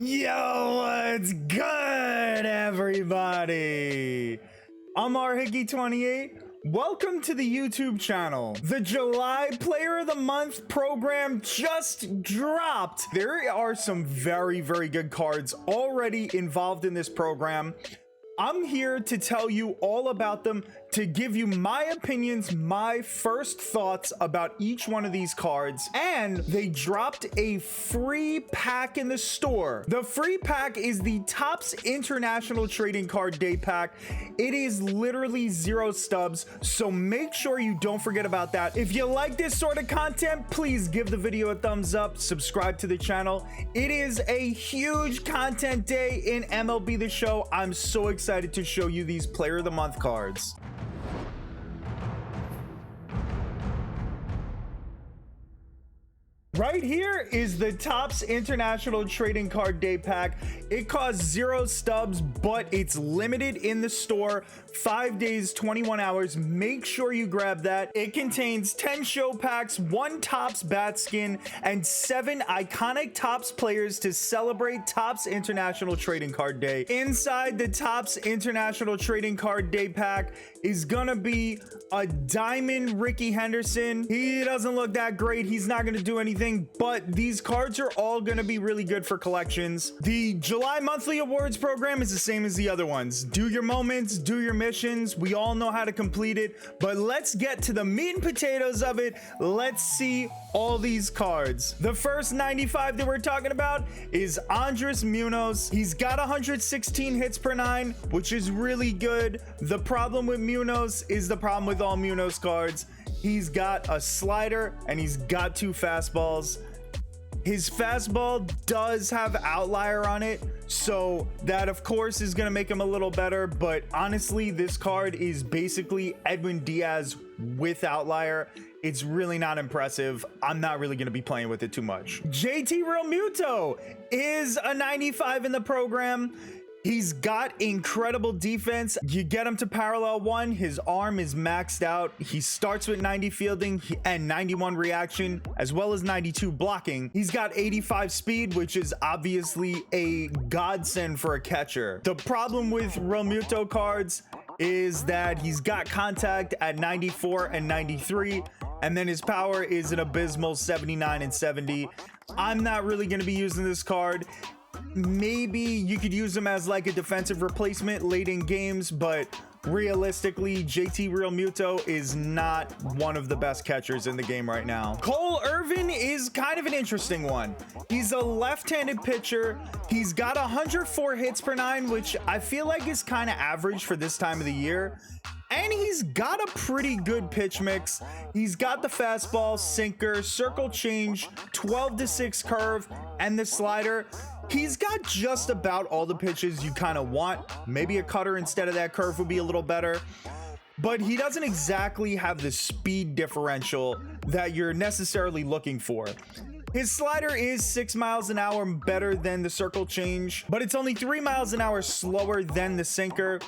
Yo, what's good, everybody? I'm rhicky28. Welcome to the YouTube channel. The July Player of the Month program just dropped. There are some very good cards already involved in this program. I'm here to tell you all about them, to give you my opinions, my first thoughts about each one of these cards. And they dropped a free pack in the store. The free pack is the Topps International Trading Card Day Pack. It is literally 0 stubs, so make sure you don't forget about that. If you like this sort of content, please give the video a thumbs up, subscribe to the channel. It is a huge content day in MLB The Show. I'm so excited to show you these Player of the Month cards. Right here is the Topps International Trading Card Day Pack. It costs 0 stubs, but it's limited in the store. 5 days, 21 hours. Make sure you grab that. It contains 10 show packs, 1 Topps bat skin, and 7 iconic Topps players to celebrate Topps International Trading Card Day. Inside the Topps International Trading Card Day Pack is gonna be a diamond Ricky Henderson. He doesn't look that great. He's not gonna do anything, but these cards are all gonna be really good for collections. The July monthly awards program is the same as the other ones. Do your moments, do your missions. We all know how to complete it, but let's get to the meat and potatoes of it. Let's see all these cards. The first 95 that we're talking about is Andres Munoz. He's got 116 hits per 9, which is really good. The problem with Munoz is the problem with all Munoz cards. He's got a slider and he's got 2 fastballs. His fastball does have outlier on it, so that of course is going to make him a little better, but honestly this card is basically Edwin Diaz with outlier. It's really not impressive. I'm not really going to be playing with it too much. JT Realmuto is a 95 in the program. He's got incredible defense. You get him to parallel 1, his arm is maxed out. He starts with 90 fielding and 91 reaction, as well as 92 blocking. He's got 85 speed, which is obviously a godsend for a catcher. The problem with Realmuto cards is that he's got contact at 94 and 93, and then his power is an abysmal 79 and 70. I'm not really going to be using this card. Maybe you could use him as like a defensive replacement late in games, but realistically, JT Realmuto is not one of the best catchers in the game right now. Cole Irvin is kind of an interesting one. He's a left-handed pitcher. He's got 104 hits per 9, which I feel like is kind of average for this time of the year. And he's got a pretty good pitch mix. He's got the fastball, sinker, circle change, 12-6 curve, and the slider. He's got just about all the pitches you kind of want. Maybe a cutter instead of that curve would be a little better. But he doesn't exactly have the speed differential that you're necessarily looking for. His slider is 6 miles an hour better than the circle change, but it's only 3 miles an hour slower than the sinker.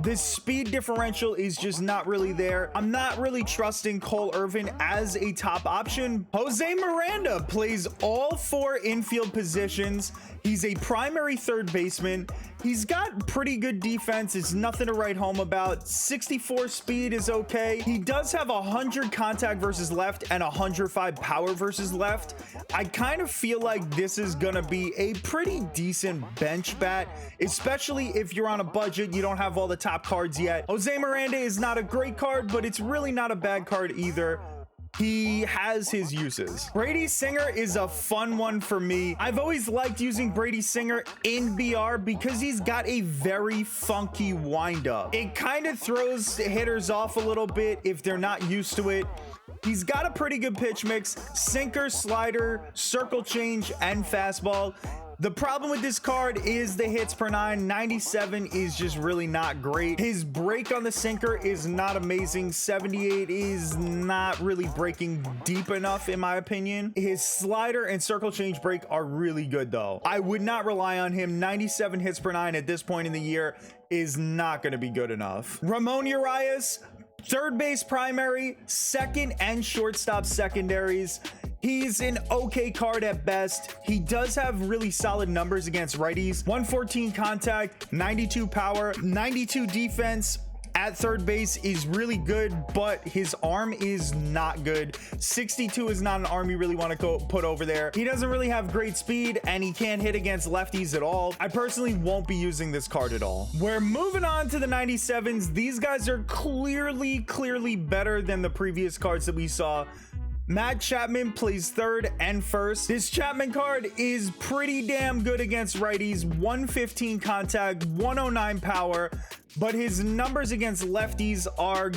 The speed differential is just not really there. I'm not really trusting Cole Irvin as a top option. Jose Miranda plays all 4 infield positions. He's a primary third baseman. He's got pretty good defense. It's nothing to write home about. 64 speed is okay. He does have 100 contact versus left and 105 power versus left. I kind of feel like this is gonna be a pretty decent bench bat, especially if you're on a budget, you don't have all the top cards yet. Jose Miranda is not a great card, but it's really not a bad card either. He has his uses. Brady Singer is a fun one for me. I've always liked using Brady Singer in BR because he's got a very funky windup. It kind of throws hitters off a little bit if they're not used to it. He's got a pretty good pitch mix, sinker, slider, circle change, and fastball. The problem with this card is the hits per 9. 97 is just really not great. His break on the sinker is not amazing. 78 is not really breaking deep enough in my opinion. His slider and circle change break are really good though. I would not rely on him. 97 hits per 9 at this point in the year is not going to be good enough. Ramon Uriah, third base primary, second and shortstop secondaries. He's an okay card at best. He does have really solid numbers against righties. 114 contact, 92 power, 92 defense. At third base is really good, but his arm is not good. 62 is not an arm you really want to put over there. He doesn't really have great speed, and he can't hit against lefties at all. I personally won't be using this card at all. We're moving on to the 97s. These guys are clearly better than the previous cards that we saw. Matt Chapman plays third and first. This Chapman card is pretty damn good against righties. 115 contact, 109 power, but his numbers against lefties are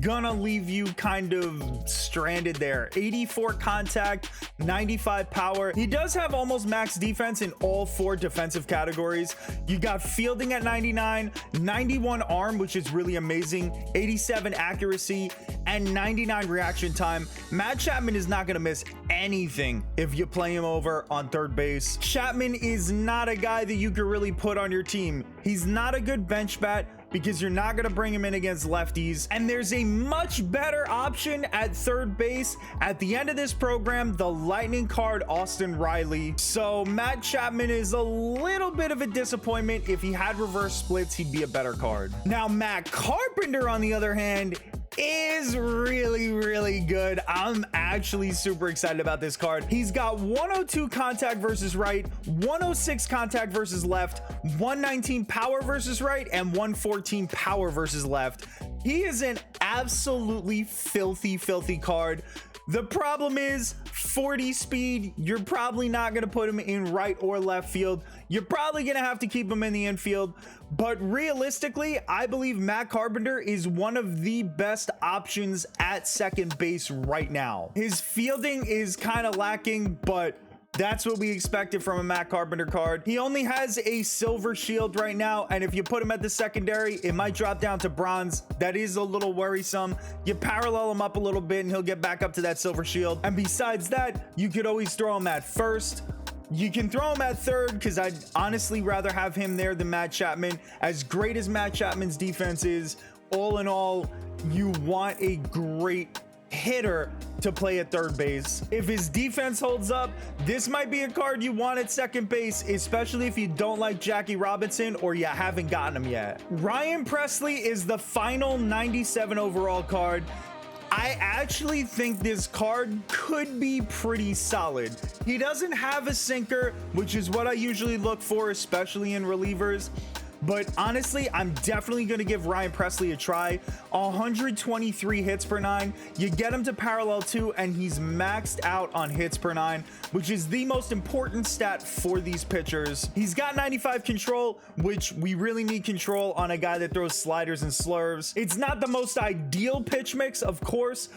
gonna leave you kind of stranded there. 84 contact, 95 power. He does have almost max defense in all 4 defensive categories. You got fielding at 99, 91 arm, which is really amazing, 87 accuracy, and 99 reaction time. Matt Chapman is not gonna miss anything if you play him over on third base. Chapman is not a guy that you could really put on your team. He's not a good bench bat because you're not going to bring him in against lefties. And there's a much better option at third base. At the end of this program, the Lightning card, Austin Riley. So Matt Chapman is a little bit of a disappointment. If he had reverse splits, he'd be a better card. Now, Matt Carpenter, on the other hand, is really good. I'm actually super excited about this card. He's got 102 contact versus right, 106 contact versus left, 119 power versus right, and 114 power versus left. He is an absolutely filthy card. The problem is 40 speed. You're probably not going to put him in right or left field. You're probably going to have to keep him in the infield. But realistically, I believe Matt Carpenter is one of the best options at second base right now. His fielding is kind of lacking, but that's what we expected from a Matt Carpenter card. He only has a silver shield right now, and if you put him at the secondary, it might drop down to bronze. That is a little worrisome. You parallel him up a little bit and he'll get back up to that silver shield. And besides that, you could always throw him at first. You can throw him at third because I'd honestly rather have him there than Matt Chapman. As great as Matt Chapman's defense is, all in all, you want a great hitter to play at third base. If his defense holds up, this might be a card you want at second base, especially if you don't like Jackie Robinson or you haven't gotten him yet. Ryan Presley is the final 97 overall card. I actually think this card could be pretty solid. He doesn't have a sinker, which is what I usually look for, especially in relievers. But honestly, I'm definitely going to give Ryan Presley a try. 123 hits per 9. You get him to parallel 2, and he's maxed out on hits per 9, which is the most important stat for these pitchers. He's got 95 control, which we really need control on a guy that throws sliders and slurves. It's not the most ideal pitch mix, of course,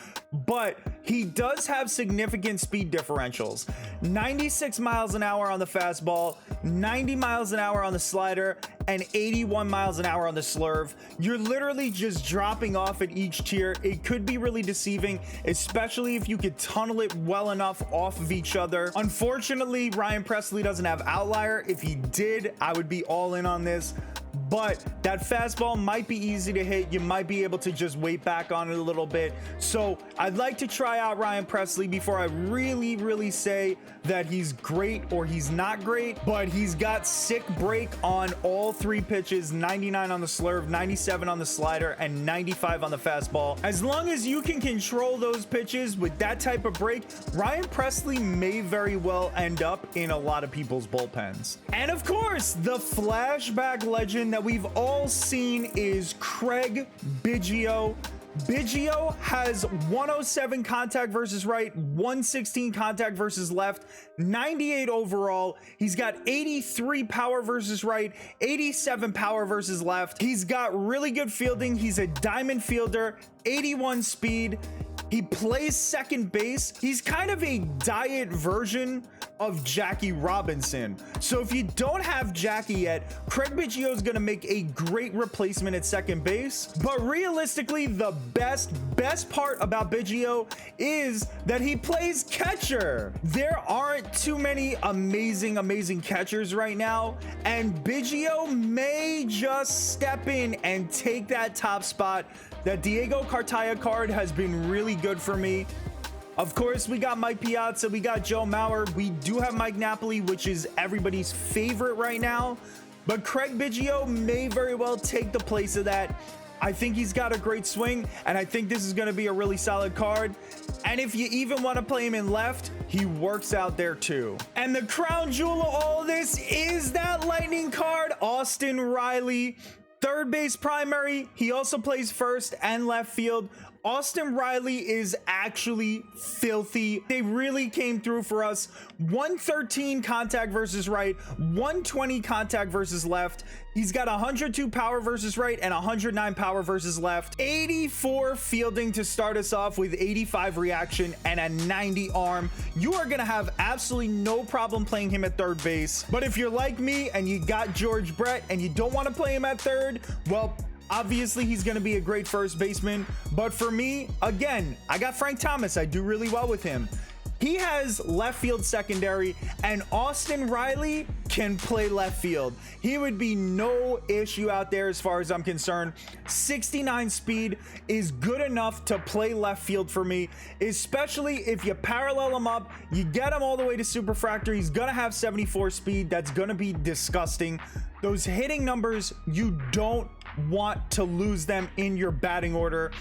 but he does have significant speed differentials. 96 miles an hour on the fastball, 90 miles an hour on the slider, and 81 miles an hour on the slurve. You're literally just dropping off at each tier. It could be really deceiving, especially if you could tunnel it well enough off of each other. Unfortunately, Ryan Presley doesn't have outlier. If he did, I would be all in on this. But that fastball might be easy to hit. You might be able to just wait back on it a little bit. So I'd like to try out Ryan Presley before I really say that he's great or he's not great. But he's got sick break on all 3 pitches, 99 on the slurve, 97 on the slider, and 95 on the fastball. As long as you can control those pitches with that type of break, Ryan Presley may very well end up in a lot of people's bullpens. And of course, the flashback legend that we've all seen is Craig Biggio. Biggio has 107 contact versus right, 116 contact versus left, 98 overall. He's got 83 power versus right, 87 power versus left. He's got really good fielding. He's a diamond fielder, 81 speed. He plays second base. He's kind of a diet version of Jackie Robinson. So if you don't have Jackie yet, Craig Biggio is going to make a great replacement at second base. But realistically, the best part about Biggio is that he plays catcher. There aren't too many amazing catchers right now, and Biggio may just step in and take that top spot. That Diego Cartaya card has been really good for me. Of course, we got Mike Piazza, we got Joe Mauer, we do have Mike Napoli, which is everybody's favorite right now, but Craig Biggio may very well take the place of that. I think he's got a great swing, and I think this is going to be a really solid card. And if you even want to play him in left, he works out there too. And the crown jewel of all of this is that lightning card, Austin Riley, third base primary. He also plays first and left field. Austin Riley is actually filthy. They really came through for us. 113 contact versus right, 120 contact versus left. He's got 102 power versus right and 109 power versus left. 84 fielding to start us off with 85 reaction and a 90 arm. You are gonna have absolutely no problem playing him at third base. But if you're like me and you got George Brett and you don't want to play him at third, well, obviously he's going to be a great first baseman. But for me, again, I got Frank Thomas. I do really well with him. He has left field secondary, and Austin Riley can play left field. He would be no issue out there as far as I'm concerned. 69 speed is good enough to play left field for me, especially if you parallel him up, you get him all the way to superfractor. He's gonna have 74 speed. That's gonna be disgusting. Those hitting numbers, you don't want to lose them in your batting order,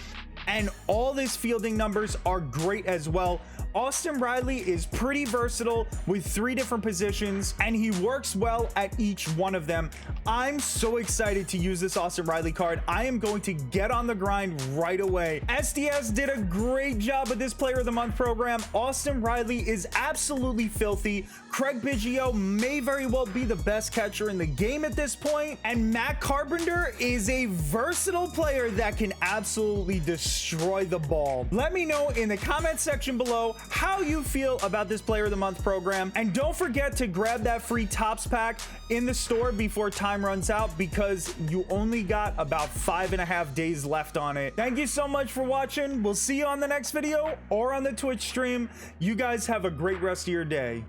and all these fielding numbers are great as well. Austin Riley is pretty versatile with 3 different positions, and he works well at each one of them. I'm so excited to use this Austin Riley card. I am going to get on the grind right away. SDS did a great job with this Player of the Month program. Austin Riley is absolutely filthy. Craig Biggio may very well be the best catcher in the game at this point, and Matt Carpenter is a versatile player that can absolutely destroy the ball. Let me know in the comment section below how you feel about this Player of the Month program, and don't forget to grab that free Topps pack in the store before time runs out, because you only got about 5.5 days left on it. Thank you so much for watching. We'll see you on the next video or on the Twitch stream. You guys have a great rest of your day.